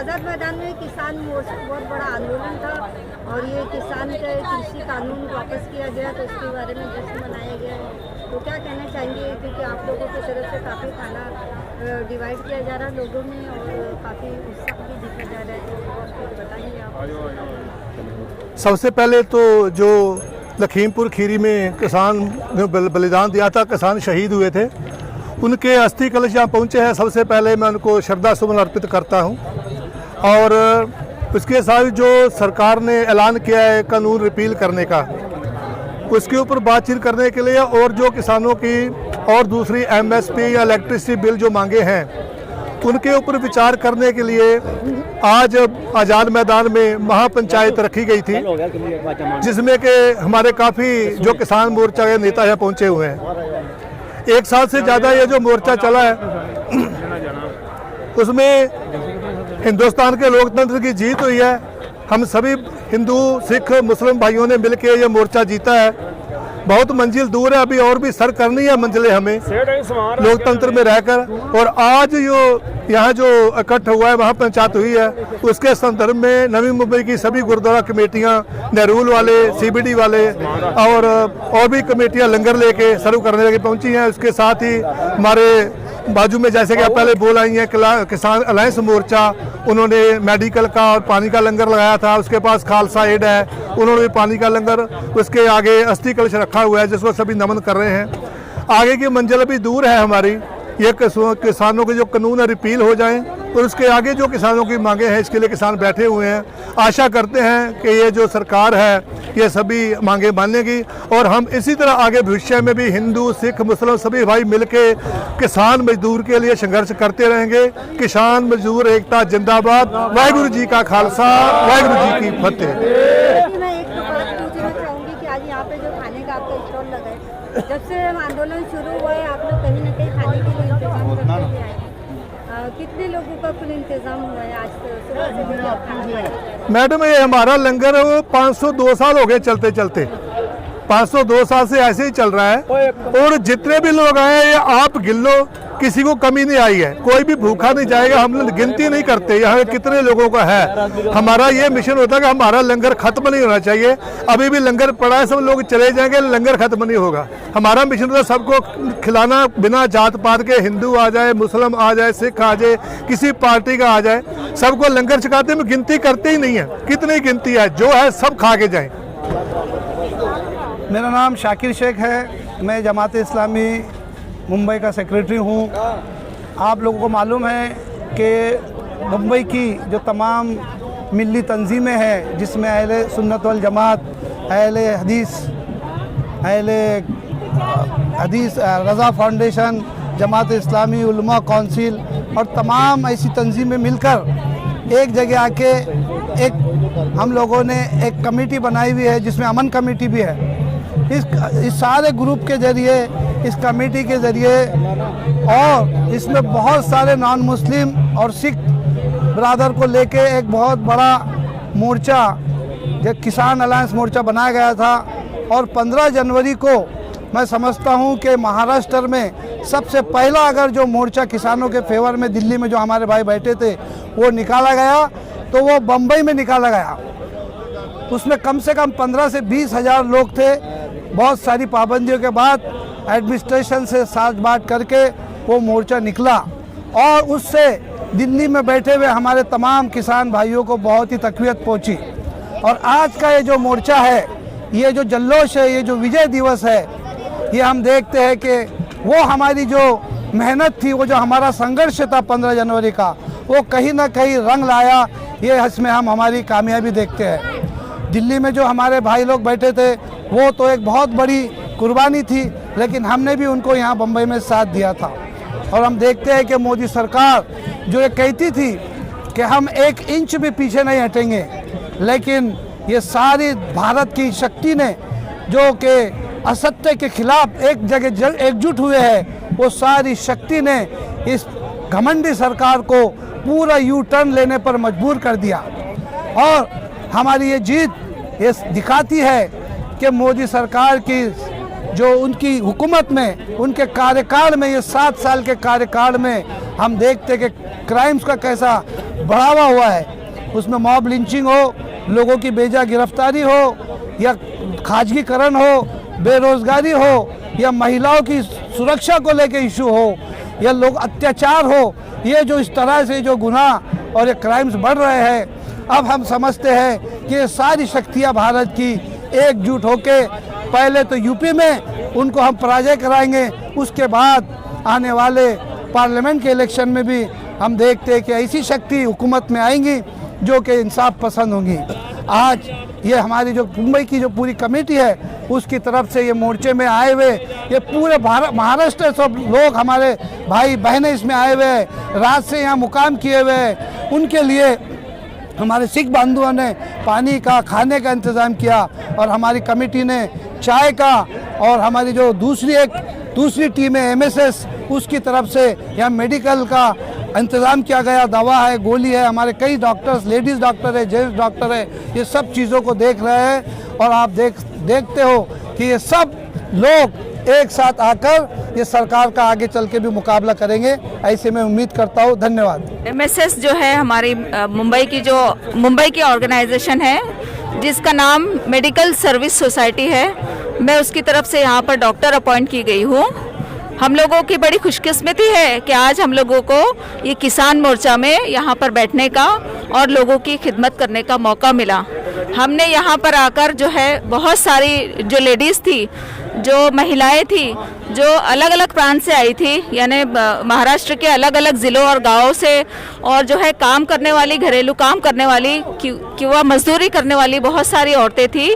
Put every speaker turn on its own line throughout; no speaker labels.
आज़ाद मैदान में किसान मोर्चा बहुत बड़ा आंदोलन था और ये किसान का कृषि कानून वापस किया गया तो इसके बारे में जश्न मनाया गया है। तो क्या कहना चाहेंगे, क्योंकि आप लोगों की तरफ से काफ़ी खाना डिवाइड किया जा रहा है लोगों में और काफ़ी उत्साह भी दिखा जा रहा है, तो बताएंगे आप?
सबसे पहले तो जो लखीमपुर खीरी में किसान ने बलिदान दिया था, किसान शहीद हुए थे, उनके अस्थि कलश यहाँ पहुँचे हैं। सबसे पहले मैं उनको श्रद्धा सुमन अर्पित करता हूँ। और उसके साथ जो सरकार ने ऐलान किया है कानून रिपील करने का, उसके ऊपर बातचीत करने के लिए और जो किसानों की और दूसरी एमएसपी या इलेक्ट्रिसिटी बिल जो मांगे हैं उनके ऊपर विचार करने के लिए आज आज़ाद मैदान में महापंचायत रखी गई थी, जिसमें कि हमारे काफ़ी जो किसान मोर्चा के नेता यहाँ पहुँचे हुए हैं। एक साल से ज़्यादा ये जो मोर्चा चला है उसमें हिंदुस्तान के लोकतंत्र की जीत हुई है। हम सभी हिंदू सिख मुस्लिम भाइयों ने मिलकर ये मोर्चा जीता है। बहुत मंजिल दूर है, अभी और भी सर करनी है मंजिलें हमें लोकतंत्र में रहकर। और आज जो यहाँ जो इकट्ठ हुआ है, महापंचायत हुई है, उसके संदर्भ में नवी मुंबई की सभी गुरुद्वारा कमेटियाँ, नेहरूल वाले, सीबीडी वाले और भी कमेटियाँ लंगर लेके सर्व करने लगे पहुँची हैं। उसके साथ ही हमारे बाजू में जैसे कि आप पहले बोल आई हैं, किसान अलायंस मोर्चा, उन्होंने मेडिकल का और पानी का लंगर लगाया था। उसके पास खालसा एड है, उन्होंने भी पानी का लंगर, उसके आगे अस्थि कलश रखा हुआ है जिसको सभी नमन कर रहे हैं। आगे की मंजिल अभी दूर है हमारी, ये किसानों के जो कानून है रिपील हो जाएं और उसके आगे जो किसानों की मांगे हैं इसके लिए किसान बैठे हुए हैं। आशा करते हैं कि ये जो सरकार है ये सभी मांगे मानेगी और हम इसी तरह आगे भविष्य में भी हिंदू सिख मुस्लिम सभी भाई मिलके किसान मजदूर के लिए संघर्ष करते रहेंगे। किसान मजदूर एकता जिंदाबाद। वाहिगुरु जी का खालसा, वाहिगुरु जी की फतेह।
मैं एक बात पूछना चाहूँगी कि आज यहाँ पे जो खाने का आपका स्टॉल लगा है, जब से आंदोलन शुरू हुआ है आप लोग कहीं ना कहीं खाने के लिए इंतजाम करते हुए आए हैं। कितने लोगों का कुल इंतजाम हुआ है आज सुबह से लेकर खाना?
मैडम ये हमारा लंगर 502 साल हो गए चलते चलते, 502 साल से ऐसे ही चल रहा है। और जितने भी लोग आए हैं ये आप गिन लो, किसी को कमी नहीं आई है, कोई भी भूखा नहीं जाएगा। हम लोग गिनती नहीं करते यहाँ कितने लोगों का है। हमारा ये मिशन होता है कि हमारा लंगर खत्म नहीं होना चाहिए। अभी भी लंगर पड़ा है, सब लोग चले जाएंगे, लंगर खत्म नहीं होगा। हमारा मिशन होता है सबको खिलाना, बिना जात पात के, हिंदू आ जाए, मुस्लिम आ जाए, सिख आ जाए, किसी पार्टी का आ जाए, सबको लंगर छकाते में गिनती करते ही नहीं है। कितनी गिनती है, जो है सब खा के जाए।
मेरा नाम शाकिर शेख है, मैं जमात इस्लामी मुंबई का सेक्रेटरी हूँ। आप लोगों को मालूम है कि मुंबई की जो तमाम मिली तंजीमें हैं जिसमें अहले सुन्नत वल जमात, अहले हदीस रज़ा फाउंडेशन, जमात इस्लामी उलमा काउंसिल और तमाम ऐसी तंजीमें मिलकर एक जगह आके हम लोगों ने एक कमेटी बनाई हुई है जिसमें अमन कमेटी भी है। इस सारे ग्रुप के ज़रिए, इस कमेटी के ज़रिए और इसमें बहुत सारे नॉन मुस्लिम और सिख ब्रादर को लेके एक बहुत बड़ा मोर्चा, जो किसान अलायंस मोर्चा बनाया गया था। और 15 जनवरी को मैं समझता हूं कि महाराष्ट्र में सबसे पहला अगर जो मोर्चा किसानों के फेवर में दिल्ली में जो हमारे भाई बैठे थे वो निकाला गया, तो वो बम्बई में निकाला गया। उसमें कम से कम 15 से 20 हज़ार लोग थे। बहुत सारी पाबंदियों के बाद एडमिनिस्ट्रेशन से साथ बात करके वो मोर्चा निकला और उससे दिल्ली में बैठे हुए हमारे तमाम किसान भाइयों को बहुत ही तकवीत पहुंची। और आज का ये जो मोर्चा है, ये जो जल्लोश है, ये जो विजय दिवस है, ये हम देखते हैं कि वो हमारी जो मेहनत थी, वो जो हमारा संघर्ष था 15 जनवरी का, वो कहीं ना कहीं रंग लाया। ये इसमें हम हमारी कामयाबी देखते हैं। दिल्ली में जो हमारे भाई लोग बैठे थे वो तो एक बहुत बड़ी कुर्बानी थी, लेकिन हमने भी उनको यहाँ बम्बई में साथ दिया था। और हम देखते हैं कि मोदी सरकार जो ये कहती थी कि हम 1 इंच भी पीछे नहीं हटेंगे, लेकिन ये सारी भारत की शक्ति ने जो कि असत्य के खिलाफ एक जगह एकजुट हुए हैं, वो सारी शक्ति ने इस घमंडी सरकार को पूरा यू टर्न लेने पर मजबूर कर दिया। और हमारी ये जीत ये दिखाती है कि मोदी सरकार की जो उनकी हुकूमत में, उनके कार्यकाल में, ये 7 साल के कार्यकाल में हम देखते कि क्राइम्स का कैसा बढ़ावा हुआ है। उसमें मॉब लिंचिंग हो, लोगों की बेजा गिरफ्तारी हो, या खाजगीकरण हो, बेरोजगारी हो, या महिलाओं की सुरक्षा को लेकर इशू हो, या लोग अत्याचार हो, ये जो इस तरह से जो गुनाह और ये क्राइम्स बढ़ रहे हैं, अब हम समझते हैं कि ये सारी शक्तियाँ भारत की एकजुट होके पहले तो यूपी में उनको हम पराजय कराएंगे, उसके बाद आने वाले पार्लियामेंट के इलेक्शन में भी हम देखते हैं कि ऐसी शक्ति हुकूमत में आएंगी जो कि इंसाफ पसंद होंगी। आज ये हमारी जो मुंबई की जो पूरी कमेटी है उसकी तरफ से ये मोर्चे में आए हुए, ये पूरे महाराष्ट्र सब लोग हमारे भाई बहनें इसमें आए हुए हैं, रात से यहाँ मुकाम किए हुए हैं। उनके लिए हमारे सिख बंधुओं ने पानी का, खाने का इंतज़ाम किया, और हमारी कमेटी ने चाय का, और हमारी जो दूसरी टीम है MSS, उसकी तरफ से यहाँ मेडिकल का इंतज़ाम किया गया, दवा है, गोली है, हमारे कई डॉक्टर्स, लेडीज़ डॉक्टर है, जेंट्स डॉक्टर है, ये सब चीज़ों को देख रहे हैं। और आप देखते हो कि ये सब लोग एक साथ आकर ये सरकार का आगे चल के भी मुकाबला करेंगे, ऐसे मैं उम्मीद करता हूँ। धन्यवाद।
MSS जो है हमारी मुंबई की ऑर्गेनाइजेशन है, जिसका नाम मेडिकल सर्विस सोसाइटी है। मैं उसकी तरफ से यहाँ पर डॉक्टर अपॉइंट की गई हूँ। हम लोगों की बड़ी खुशकिस्मती है कि आज हम लोगों को ये किसान मोर्चा में यहाँ पर बैठने का और लोगों की खिदमत करने का मौका मिला। हमने यहाँ पर आकर जो है बहुत सारी जो लेडीज़ थी, जो महिलाएं थी, जो अलग अलग प्रांत से आई थी, यानी महाराष्ट्र के अलग अलग ज़िलों और गांवों से, और जो है काम करने वाली, घरेलू काम करने वाली, युवा मजदूरी करने वाली बहुत सारी औरतें थी,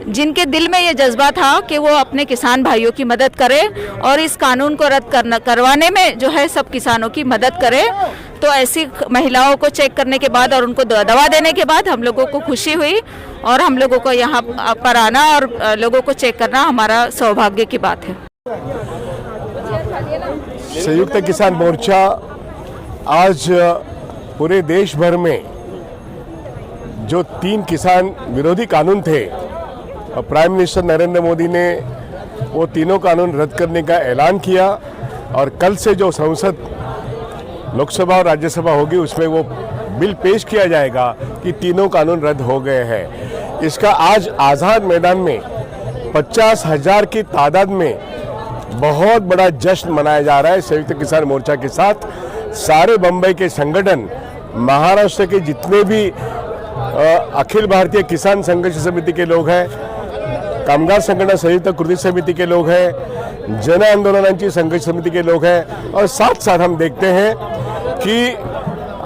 जिनके दिल में ये जज्बा था कि वो अपने किसान भाइयों की मदद करें और इस कानून को रद्द करवाने में जो है सब किसानों की मदद करें। तो ऐसी महिलाओं को चेक करने के बाद और उनको दवा देने के बाद हम लोगों को खुशी हुई, और हम लोगों को यहाँ पर आना और लोगों को चेक करना हमारा सौभाग्य की बात है।
संयुक्त किसान मोर्चा आज पूरे देश भर में जो 3 किसान विरोधी कानून थे, प्राइम मिनिस्टर नरेंद्र मोदी ने वो तीनों कानून रद्द करने का ऐलान किया, और कल से जो संसद, लोकसभा और राज्यसभा होगी उसमें वो बिल पेश किया जाएगा कि तीनों कानून रद्द हो गए हैं। इसका आज आज़ाद मैदान में 50,000 की तादाद में बहुत बड़ा जश्न मनाया जा रहा है। संयुक्त किसान मोर्चा के साथ सारे बम्बई के संगठन, महाराष्ट्र के जितने भी अखिल भारतीय किसान संघर्ष समिति के लोग हैं, कामगार संघटना संयुक्त कृती समिति के लोग हैं, जन आंदोलनांची संघर्ष समिति के लोग हैं, और साथ साथ हम देखते हैं कि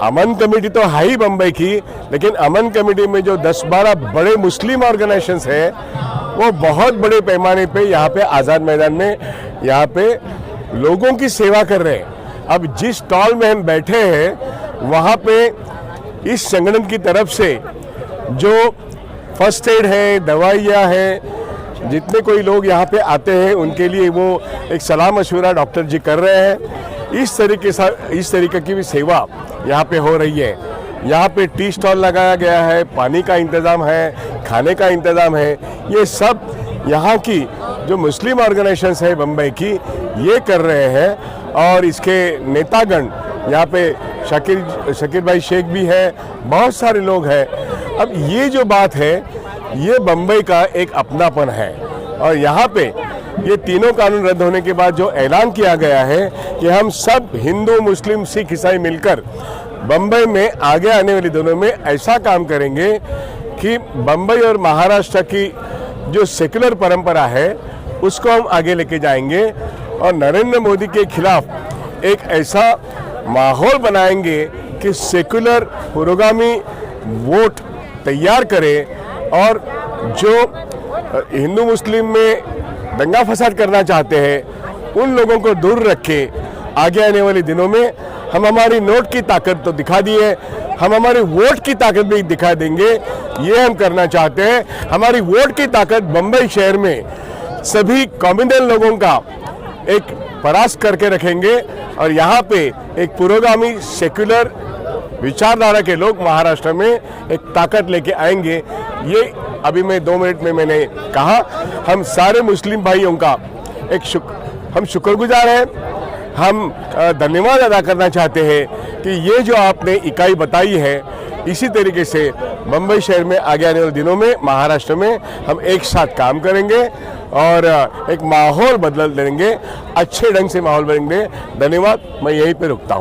अमन कमेटी तो है ही बम्बई की, लेकिन अमन कमेटी में जो 10-12 बड़े मुस्लिम ऑर्गेनाइजेशंस हैं वो बहुत बड़े पैमाने पे यहाँ पे आज़ाद मैदान में यहाँ पे लोगों की सेवा कर रहे हैं। अब जिस स्टॉल में हम बैठे हैं वहाँ पे इस संगठन की तरफ से जो फर्स्ट एड है, दवाइयाँ हैं, जितने कोई लोग यहाँ पे आते हैं उनके लिए वो एक सलाह मशवरा डॉक्टर जी कर रहे हैं। इस तरीके की भी सेवा यहाँ पे हो रही है। यहाँ पे टी स्टॉल लगाया गया है, पानी का इंतज़ाम है, खाने का इंतज़ाम है। ये सब यहाँ की जो मुस्लिम ऑर्गेनाइजेशंस है बम्बई की ये कर रहे हैं, और इसके नेतागण यहाँ पे शकीर भाई शेख भी है, बहुत सारे लोग हैं। अब ये जो बात है ये बम्बई का एक अपनापन है, और यहाँ पे ये तीनों कानून रद्द होने के बाद जो ऐलान किया गया है कि हम सब हिंदू, मुस्लिम, सिख, ईसाई मिलकर बम्बई में आगे आने वाले दिनों में ऐसा काम करेंगे कि बम्बई और महाराष्ट्र की जो सेकुलर परंपरा है उसको हम आगे लेके जाएंगे, और नरेंद्र मोदी के खिलाफ एक ऐसा माहौल बनाएंगे कि सेकुलर पुरोगामी वोट तैयार करें, और जो हिंदू मुस्लिम में दंगा फसाद करना चाहते हैं उन लोगों को दूर रखे। आगे आने वाले दिनों में हम हमारी नोट की ताकत तो दिखा दी है, हम हमारी वोट की ताकत भी दिखा देंगे। ये हम करना चाहते हैं। हमारी वोट की ताकत बम्बई शहर में सभी कम्युनल लोगों का एक परास्त करके रखेंगे, और यहाँ पे एक पुरोगामी सेक्युलर विचारधारा के लोग महाराष्ट्र में एक ताकत लेके आएंगे। ये अभी मैं 2 मिनट में मैंने कहा। हम सारे मुस्लिम भाइयों का हम शुक्रगुजार हैं। हम धन्यवाद अदा करना चाहते हैं कि ये जो आपने इकाई बताई है, इसी तरीके से मुंबई शहर में आगे आने वाले दिनों में महाराष्ट्र में हम एक साथ काम करेंगे और एक माहौल बदल देंगे, अच्छे ढंग से माहौल बनेंगे। धन्यवाद, मैं यहीं पे रुकता हूँ।